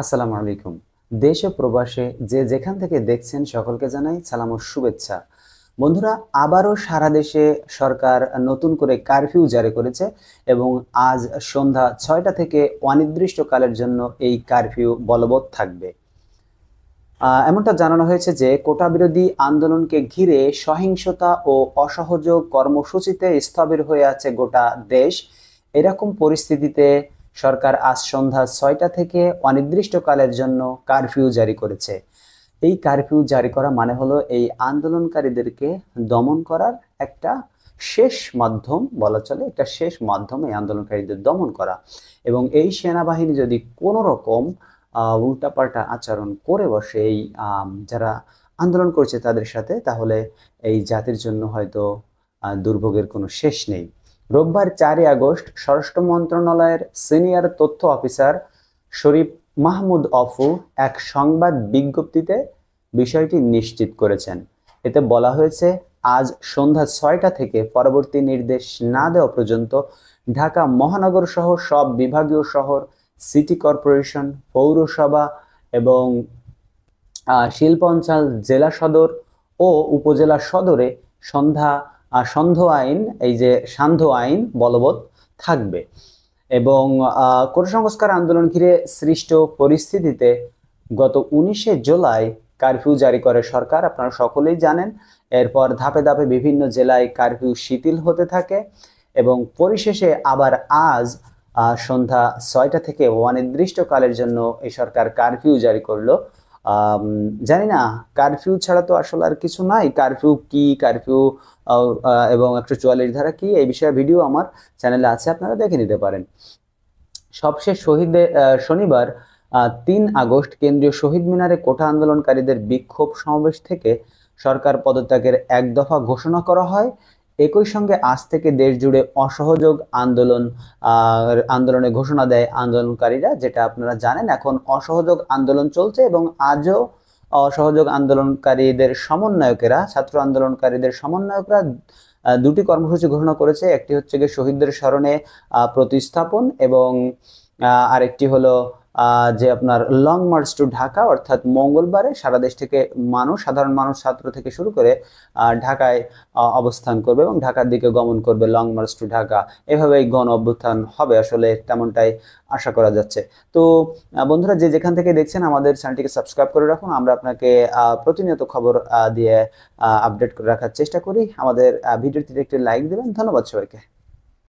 আসসালামু আলাইকুম। দেশ ও প্রবাসে যে যেখান থেকে দেখছেন সকলকে জানাই সালাম ও শুভেচ্ছা। বন্ধুরা, আবারও সারা দেশে সরকার নতুন করে কারফিউ জারি করেছে এবং আজ সন্ধ্যা ৬টা থেকে অনির্দিষ্টকালের জন্য এই কারফিউ বলবৎ থাকবে। এমনটা জানানো হয়েছে যে কোটা বিরোধী আন্দোলনকে ঘিরে সহিংসতা ও অসহযোগ কর্মসূচিতে স্থবির হয়ে আছে গোটা দেশ। এরকম পরিস্থিতিতে সরকার আজ সন্ধ্যা ৬টা থেকে অনির্দিষ্টকালের জন্য কারফিউ জারি করেছে। এই কারফিউ জারি করা মানে হলো এই আন্দোলনকারীদেরকে দমন করার একটা শেষ মাধ্যম বলা চলে, একটা শেষ মাধ্যম এই আন্দোলনকারীদের দমন করা। এবং এই সেনাবাহিনী যদি কোনো রকম উল্টাপাল্টা আচরণ করে বসে এই যারা আন্দোলন করছে তাদের সাথে, তাহলে এই জাতির জন্য হয়তো দুর্ভোগের কোনো শেষ নেই। রোববার 4ই আগস্ট স্বরাষ্ট্র মন্ত্রণালয়ের সিনিয়র তথ্য অফিসার শরীফ মাহমুদ অফু এক সংবাদ বিজ্ঞপ্তিতে বিষয়টি নিশ্চিত করেছেন। এতে বলা হয়েছে, আজ সন্ধ্যা 6টা থেকে পরবর্তী নির্দেশ না দেওয়া পর্যন্ত ঢাকা মহানগর সহ সব বিভাগীয় শহর, সিটি কর্পোরেশন, পৌরসভা এবং শিল্পাঞ্চল, জেলা সদর ও উপজেলা সদরে সান্ধ্য আইন, এই যে সান্ধ্য আইন বলবৎ থাকবে। এবং কোটা সংস্কার আন্দোলন ঘিরে সৃষ্ট পরিস্থিতিতে গত 19শে জুলাই কারফিউ জারি করে সরকার, আপনারা সকলেই জানেন। এরপর ধাপে ধাপে বিভিন্ন জেলায় কারফিউ শিথিল হতে থাকে এবং পরিশেষে আবার আজ সন্ধ্যা 6টা থেকে অনির্দিষ্টকালের জন্য এই সরকার কারফিউ জারি করলো। জানি না, কারফিউ ছাড়া তো আসলে আর কিছু নাই। কারফিউ কি, কারফিউ এবং 144 ধারা কি, এই বিষয়ে ভিডিও আমার চ্যানেলে আছে, আপনারা দেখে নিতে পারেন। সবশেষ শনিবার 3 আগস্ট কেন্দ্রীয় শহীদ মিনারে কোটা আন্দোলনকারীদের বিক্ষোভ সমাবেশ থেকে সরকার পদত্যাগের এক দফা ঘোষণা করা হয়। একই সঙ্গে আজ থেকে দেশ জুড়ে অসহযোগ আন্দোলনে ঘোষণা দেয় আন্দোলনকারীরা। যেটা আপনারা জানেন, এখন অসহযোগ আন্দোলন চলছে এবং আজও অসহযোগ আন্দোলনকারীদের সমন্বয়কেরা, ছাত্র আন্দোলনকারীদের সমন্বয়করা দুটি কর্মসূচি ঘোষণা করেছে। একটি হচ্ছে গিয়ে শহীদদের স্মরণে প্রতিস্থাপন এবং আরেকটি হলো যে আপনার লং মার্চ টু ঢাকা, অর্থাৎ মঙ্গলবারে সারা দেশ থেকে সাধারণ মানুষ, ছাত্র থেকে শুরু করে ঢাকায় অবস্থান করবে এবং ঢাকার দিকে গমন করবে, লং মার্চ টু ঢাকা। এভাবেই গণ অভ্যুত্থান হবে, আসলে তেমনটাই আশা করা যাচ্ছে। তো বন্ধুরা, যে যেখান থেকে দেখছেন আমাদের চ্যানেলটিকে সাবস্ক্রাইব করে রাখুন। আমরা আপনাকে প্রতিনিয়ত খবর দিয়ে আপডেট করে রাখার চেষ্টা করি। আমাদের ভিডিওটিতে একটি লাইক দেবেন। ধন্যবাদ সবাইকে।